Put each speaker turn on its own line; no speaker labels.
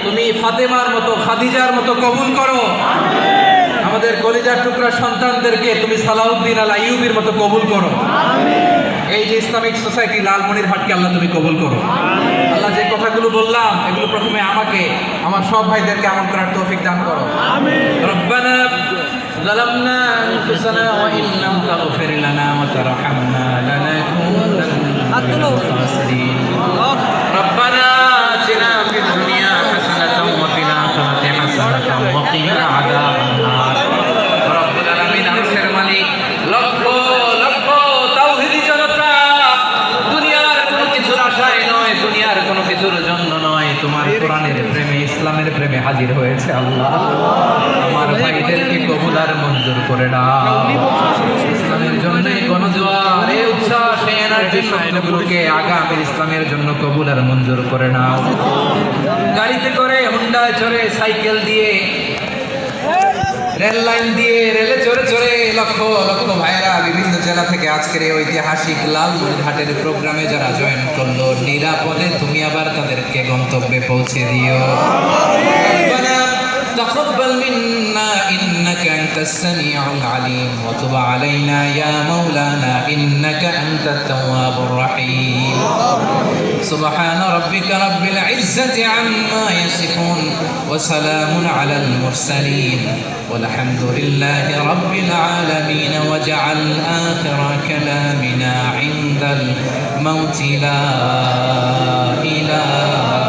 তুমি ফাতেমার মতো, খাদিজার মতো কবুল করো। আমাদের কলিজার টুকরা সন্তানদেরকে তুমি সালাউদ্দিন আল আইয়ুবীর মতো কবুল করো। এই যে ইসলামিক সোসাইটি লালমনিরহাটকে আল্লাহ তুমি কবুল করো। আল্লাহ যে কথাগুলো বললাম এগুলো প্রথমে আমাকে, আমার সব ভাইদেরকে আমল করার তৌফিক দান করো। রব্বানা ظلمنا أنفسنا وإن لم تغفر لنا وترحمنا لنكونن من الخاسرين ربنا آتنا في الدنيا حسنة وفي الآخرة حسنة وقنا عذاب النار رب العالمين আরশের মালিক লক্ষ লক্ষ তাওহীদি জনতা দুনিয়ার কোনো কিছুর আশায় নয়, দুনিয়ার কোনো কিছুর জন্য নয়, তোমার কোরআনের প্রেমে, ইসলামের প্রেমে হাজির হয়েছে। আল্লাহ আমার ভাইদেরকে কবুল আর মঞ্জুর করে দাও। ইসলামের জন্য গণজোয়ার, এই উচ্ছ্বাস, এই এনার্জি শব্দগুলোকে আগামী ইসলামের জন্য কবুল আর মঞ্জুর করে নাও। গাড়িতে করে, হুন্ডায় চড়ে, সাইকেল দিয়ে, রেল লাইন দিয়ে, রেলে চড়ে চড়ে লক্ষ লক্ষ ভাইয়েরা বিভিন্ন জেলা থেকে আজকের এই ঐতিহাসিক লালমনিরহাটের প্রোগ্রামে যারা জয়েন করলো, নিরাপদে তুমি আবার তাদেরকে গন্তব্যে পৌঁছে দিও। تقبل منا إنك أنت السميع العليم وتب علينا يا مولانا إنك أنت التواب الرحيم سبحان ربك رب العزة عما يصفون وسلام على المرسلين والحمد لله رب العالمين واجعل آخر كلامنا عند الموت لا إله